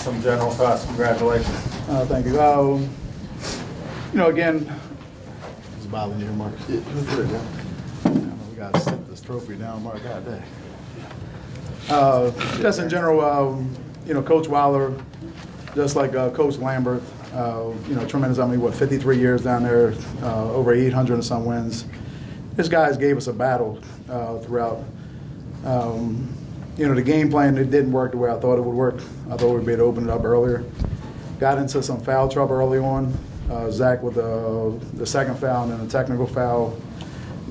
some general thoughts. Congratulations. Thank you. Again, it's bothering you, Mark. Yeah, we got to set this trophy down, Mark. God dang. Just in general, Coach Weiler, just like Coach Lambert, tremendous. 53 years down there, over 800 and some wins. These guys gave us a battle throughout. The game plan, it didn't work the way I thought it would work. I thought we'd be able to open it up earlier. Got into some foul trouble early on. Zach with the second foul and then a technical foul.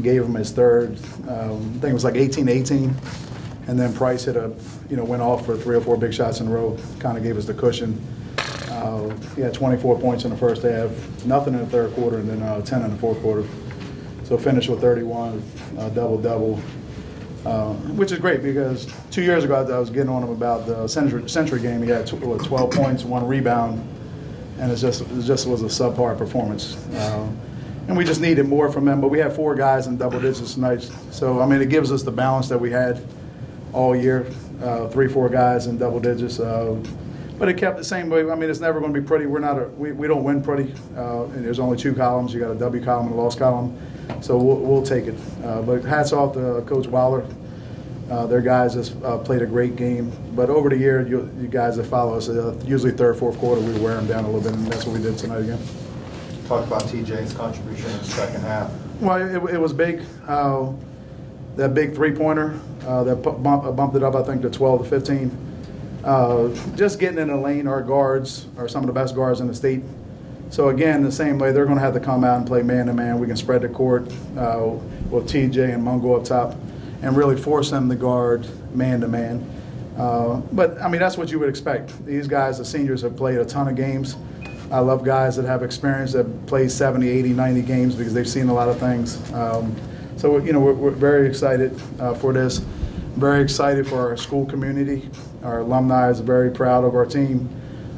Gave him his third. I think it was like 18-18. And then Price went off for 3 or 4 big shots in a row. Kind of gave us the cushion. He had 24 points in the first half, nothing in the third quarter, and then 10 in the fourth quarter. So finished with 31, double-double, which is great because 2 years ago I was getting on him about the Century game. He had 12 points, 1 rebound, and it just was a subpar performance. And we just needed more from him, but we had 4 guys in double digits tonight. So, it gives us the balance that we had all year, 3-4 guys in double digits. But it kept the same way. It's never going to be pretty. We don't win pretty. And there's only 2 columns. You got a W column and a loss column. So we'll take it. But hats off to Coach Weiler. Their guys just played a great game. But over the year, you guys that follow us, usually third, fourth quarter, we wear them down a little bit, and that's what we did tonight again. Talk about TJ's contribution in the second half. Well, it was big. That big three-pointer that bumped it up, I think, to 12 to 15. Just getting in the lane, our guards are some of the best guards in the state. So, again, the same way, they're going to have to come out and play man-to-man. We can spread the court with TJ and Mungo up top and really force them to guard man-to-man. But, that's what you would expect. These guys, the seniors, have played a ton of games. I love guys that have experience that play 70, 80, 90 games because they've seen a lot of things. So, we're very excited for this. Very excited for our school community. Our alumni is very proud of our team.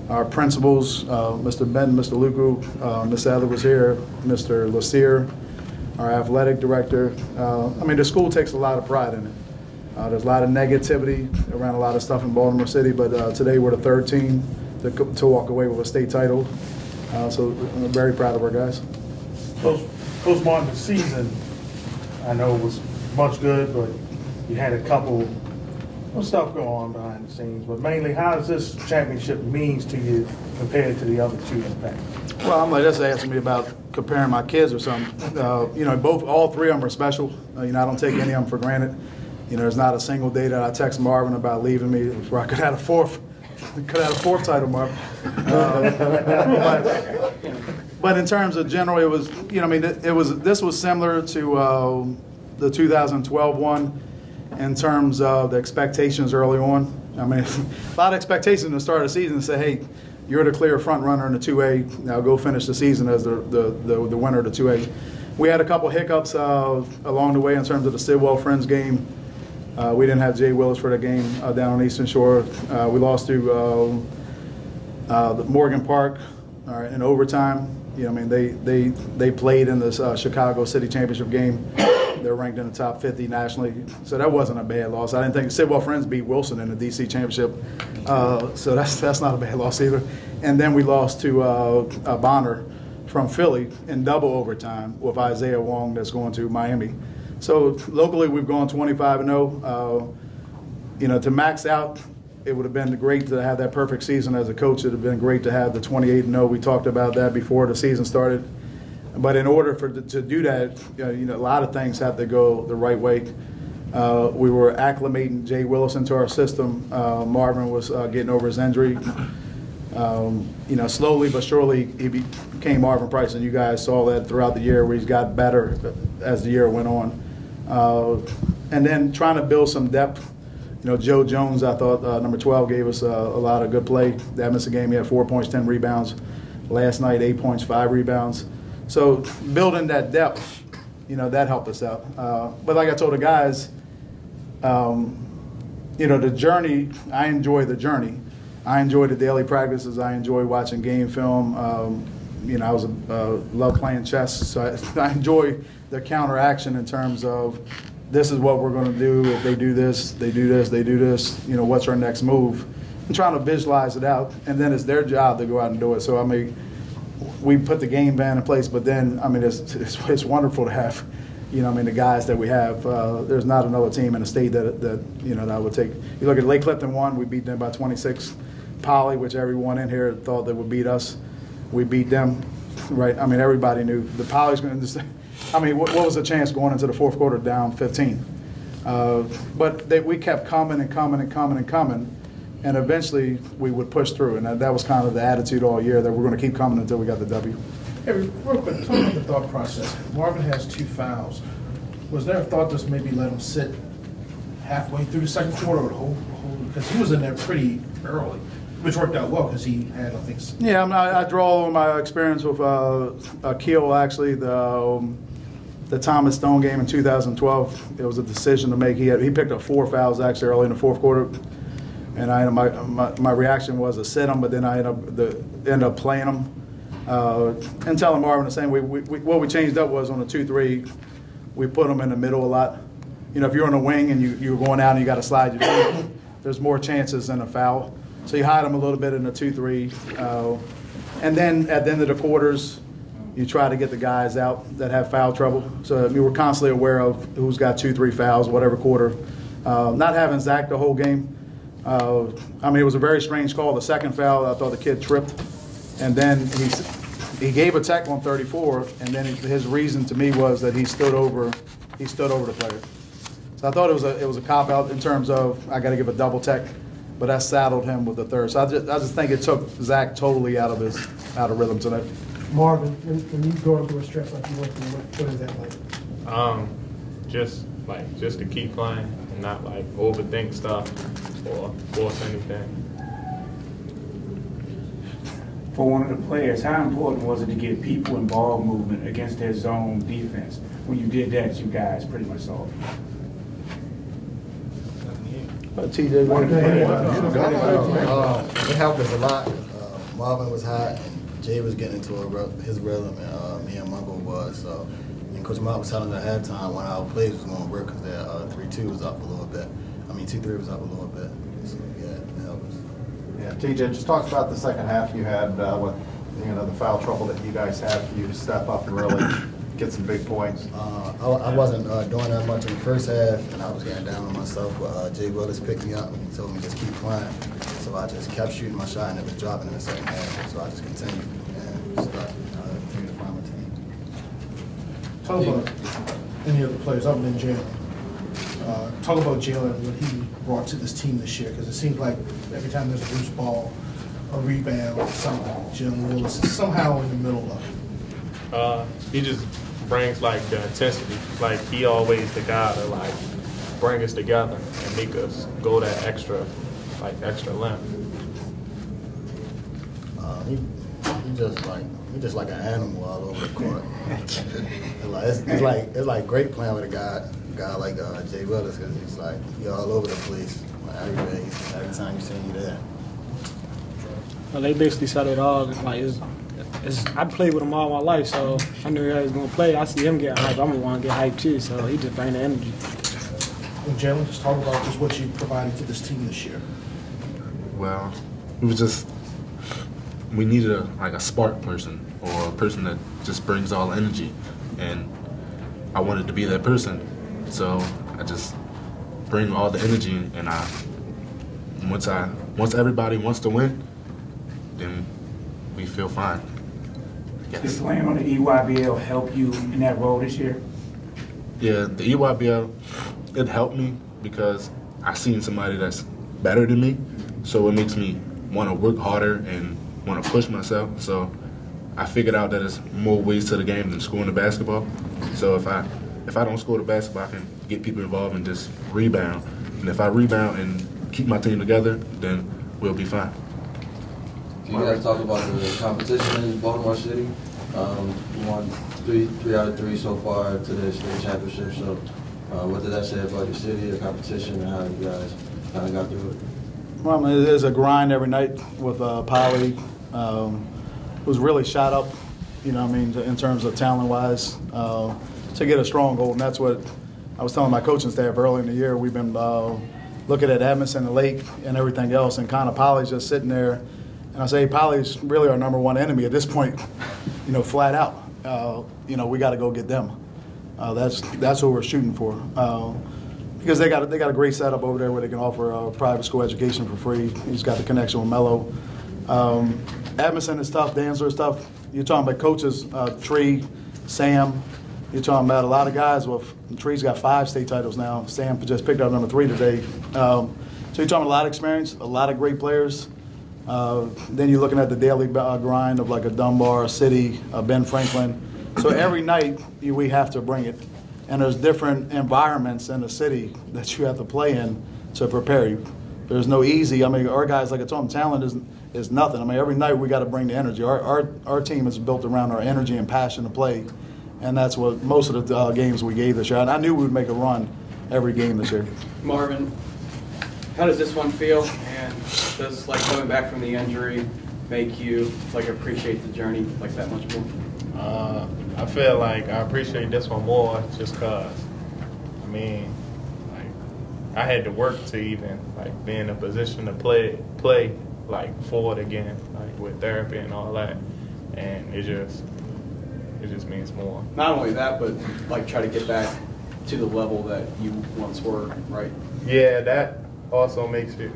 Our principals, Mr. Benton, Mr. Luku, Ms. Adler was here, Mr. Lassier, our athletic director. The school takes a lot of pride in it. There's a lot of negativity around a lot of stuff in Baltimore City, but today we're the 3rd team to walk away with a state title. So I'm very proud of our guys. Coach Martin, the season, I know was much good, but you had a couple of stuff going on behind the scenes. But mainly, how does this championship mean to you compared to the other 2 in the past? Well, I'm like, that's asking me about comparing my kids or something. All 3 of them are special. I don't take any of them for granted. There's not a single day that I text Marvin about leaving me before I could have a fourth title, Marvin. But in terms of general, it was, this was similar to the 2012 one in terms of the expectations early on. A lot of expectations at the start of the season to say, hey, you're the clear front runner in the 2A. Now go finish the season as the winner of the 2A. We had a couple hiccups along the way in terms of the Sidwell Friends game. We didn't have Jay Willis for the game down on Eastern Shore. We lost to the Morgan Park in overtime. They played in this Chicago City Championship game. They're ranked in the top 50 nationally, so that wasn't a bad loss. I didn't think Sidwell Friends beat Wilson in the DC Championship, so that's not a bad loss either. And then we lost to Bonner from Philly in double overtime with Isaiah Wong that's going to Miami. So locally we've gone 25-0. To max out, it would have been great to have that perfect season as a coach. It would have been great to have the 28-0. We talked about that before the season started. But in order to do that, a lot of things have to go the right way. We were acclimating Jay Willis into our system. Marvin was getting over his injury. Slowly but surely he became Marvin Price, and you guys saw that throughout the year where he's got better as the year went on. And then trying to build some depth. Joe Jones, I thought, number 12, gave us a lot of good play. That missed a game. He had 4 points, 10 rebounds. Last night, 8 points, 5 rebounds. So building that depth, that helped us out. But like I told the guys, the journey, I enjoy the journey. I enjoy the daily practices. I enjoy watching game film. I love playing chess, so I enjoy the counteraction in terms of this is what we're going to do. If they do this, they do this, they do this. What's our next move? trying to visualize it out, and then it's their job to go out and do it. So I mean, we put the game plan in place, but then I mean, it's wonderful to have, you know, I mean, the guys that we have. There's not another team in the state that you know, that I would take. You look at Lake Clifton won, we beat them by 26. Poly, which everyone in here thought they would beat us, we beat them, right? I mean, everybody knew the Poly's going to. I mean, what was the chance going into the fourth quarter down 15? But we kept coming and coming and coming and coming, and eventually we would push through. And that was kind of the attitude all year, that we're going to keep coming until we got the W. Hey, real quick, talk about the thought process. Marvin has 2 fouls. Was there a thought to maybe let him sit halfway through the second quarter or hold because he was in there pretty early, which worked out well because he had, I think. Yeah, I draw on my experience with Akil, actually, the Thomas Stone game in 2012. It was a decision to make. He picked up 4 fouls actually early in the fourth quarter, and my reaction was to sit him, but then I end up playing him and telling Marvin the same way. What we changed up was on the 2-3, we put him in the middle a lot. You know, if you're on the wing and you're going out and you got to slide your feet, there's more chances than a foul. So you hide them a little bit in the 2-3, and then at the end of the quarters, you try to get the guys out that have foul trouble. So I mean, we're constantly aware of who's got 2-3 fouls, whatever quarter. Not having Zach the whole game. I mean, it was a very strange call. The second foul, I thought the kid tripped, and then he gave a tech on 34, and then his reason to me was that he stood over the player. So I thought it was a cop out in terms of I got to give a double tech, but that saddled him with the third. So I just think it took Zach totally out of rhythm tonight. Marvin, when you go through a stretch like you went through, what is that like? Just to keep playing and not like overthink stuff or force anything. For one of the players, how important was it to get people in ball movement against their zone defense? When you did that, you guys pretty much solved it. TJ, it helped us a lot. Marvin was hot, and Jay was getting into his rhythm, and me and Mungo was. So, and Coach Mott was telling us at halftime when our plays was going to work because their 3-2 was up a little bit. 2-3 was up a little bit. So yeah, it helped us. Yeah, TJ, just talk about the second half you had with the foul trouble that you guys had for you to step up and really get some big points. I wasn't doing that much in the first half, and I was getting down on myself, but Jay Willis picked me up and told me just keep playing. So I just kept shooting my shot, and it was dropping in the second half. So I just continued and continued to find my team. Talk about any other players other than Jalen. Talk about Jalen and what he brought to this team this year, because it seems like every time there's a loose ball, a rebound, something, Jalen Willis is somehow in the middle of it. He just brings like the intensity. Like he always the guy to like bring us together and make us go that extra length. He's just like an animal all over the court. it's like great playing with a guy like Jay Willis, because he's like he all over the place. Like every time you see him, you there. Well, they basically said it all. Like I played with him all my life, so I knew he was gonna play. I see him get hyped, I'm gonna want to get hyped too. So he just bring the energy. And Jalen, just talk about just what you provided to this team this year. Well, it was we needed a spark person, or a person that just brings all energy, and I wanted to be that person. So I just bring all the energy, and once everybody wants to win, then we feel fine. Did playing on the EYBL help you in that role this year? Yeah, the EYBL, it helped me because I seen somebody that's better than me, so it makes me want to work harder and want to push myself. So I figured out that there's more ways to the game than scoring the basketball. So if I don't score the basketball, I can get people involved and just rebound. And if I rebound and keep my team together, then we'll be fine. Can you guys talk about the competition in Baltimore City? You won three out of 3 so far to the state championship. So what did that say about your city, the competition, and how you guys kind of got through it? Well, I mean, there's a grind every night with Poly. Was really shot up, you know what I mean, in terms of talent-wise, to get a strong goal. And that's what I was telling my coaching staff early in the year. We've been looking at Edmondson, the lake, and everything else, and kind of Poly's just sitting there. And I say Poly's really our number one enemy at this point, flat out. We got to go get them. That's what we're shooting for. Because they got a great setup over there where they can offer private school education for free. He's got the connection with Mello. Edmondson is tough. Dancer is tough. You're talking about coaches, Tree, Sam. You're talking about a lot of guys. Well, Tree's got 5 state titles now. Sam just picked up number 3 today. So you're talking a lot of experience, a lot of great players. Then you're looking at the daily grind of like a Dunbar, a City, a Ben Franklin. So every night we have to bring it. And there's different environments in the city that you have to play in to prepare you. There's no easy. I mean, our guys, like I told them, talent is nothing. I mean, every night we got to bring the energy. Our team is built around our energy and passion to play. And that's what most of the games we gave this year. And I knew we would make a run every game this year. Marvin, how does this one feel? And does coming back from the injury make you appreciate the journey that much more? I feel like I appreciate this one more just because, I had to work to even be in a position to play forward again, with therapy and all that, and it just means more. Not only that, but try to get back to the level that you once were, right? Yeah, that also makes it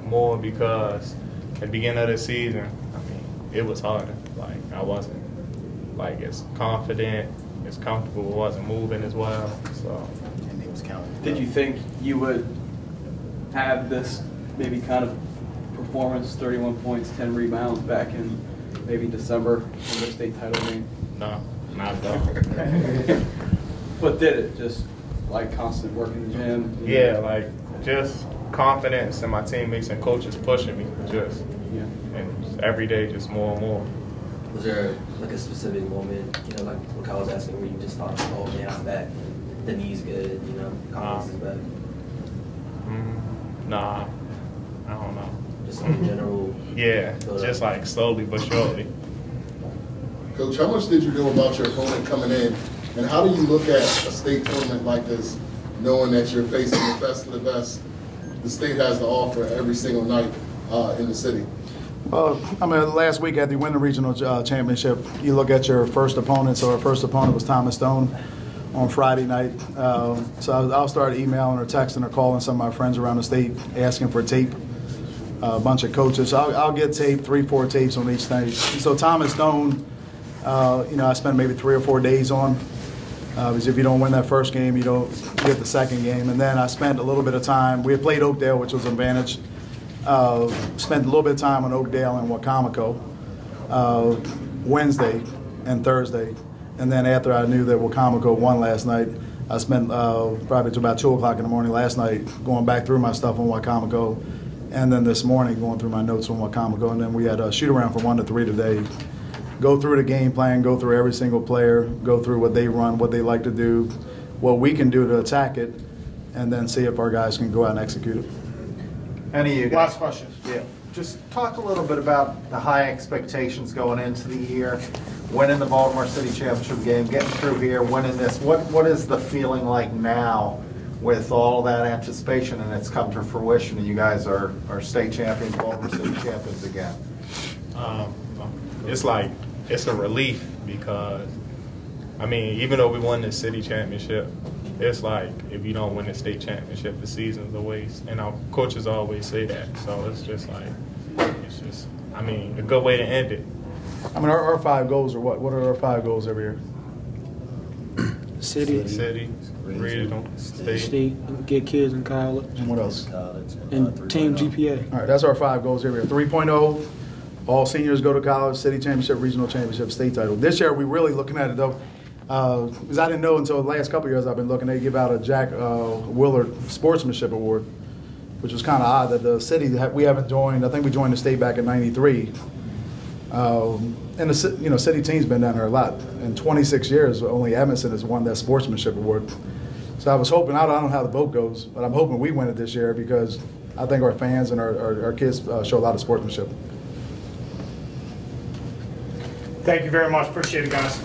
more because at the beginning of the season, it was harder. I wasn't as confident, as comfortable, wasn't moving as well. So. And he was counting. Did you think you would have this maybe kind of performance, 31 points, 10 rebounds back in maybe December in the state title game? No, not at all. But did it? Just constant work in the gym? Yeah, just confidence in my teammates and coaches pushing me, and just every day just more and more. Was there a specific moment, like what I was asking, where you just thought, oh man, I'm back, the knee's good, confidence is back? Nah, I don't know. Just in general? Yeah, just slowly but surely. Coach, how much did you know about your opponent coming in, and how do you look at a state tournament like this, knowing that you're facing the best of the best the state has to offer every single night in the city? Well, last week at the Winter Regional Championship, you look at your first opponent. So our first opponent was Thomas Stone on Friday night. So I'll start emailing or texting or calling some of my friends around the state asking for tape. A bunch of coaches. So I'll get tape, 3-4 tapes on each night. So Thomas Stone, I spent maybe 3 or 4 days on. Because if you don't win that first game, you don't get the second game. And then I spent a little bit of time. We had played Oakdale, which was an advantage. Spent a little bit of time on Oakdale and Wicomico Wednesday and Thursday. And then after I knew that Wicomico won last night, I spent probably to about 2 o'clock in the morning last night going back through my stuff on Wicomico. And then this morning going through my notes on Wicomico. And then we had a shoot around from 1 to 3 today. Go through the game plan, go through every single player, go through what they run, what they like to do, what we can do to attack it, and then see if our guys can go out and execute it. Any of you guys? Last question. Yeah. Just talk a little bit about the high expectations going into the year, winning the Baltimore City Championship game, getting through here, winning this. What is the feeling like now with all that anticipation and it's come to fruition and you guys are state champions, Baltimore City champions again? It's a relief because, even though we won the city championship, it's if you don't win the state championship, the season's a waste. And our coaches always say that. So it's just a good way to end it. Our 5 goals are what? What are our 5 goals every year? City, regional, state, get kids in college. And what else? And team GPA. All right, that's our 5 goals every year. 3.0. All seniors go to college, city championship, regional championship, state title. This year, we're really looking at it, though, because I didn't know until the last couple of years I've been looking, they give out a Jack Willard Sportsmanship Award, which was kind of odd that the city, we haven't joined. I think we joined the state back in '93. And the city team's been down there a lot. In 26 years, only Edmondson has won that Sportsmanship Award. So I was hoping, I don't know how the vote goes, but I'm hoping we win it this year because I think our fans and our kids show a lot of sportsmanship. Thank you very much. Appreciate it, guys.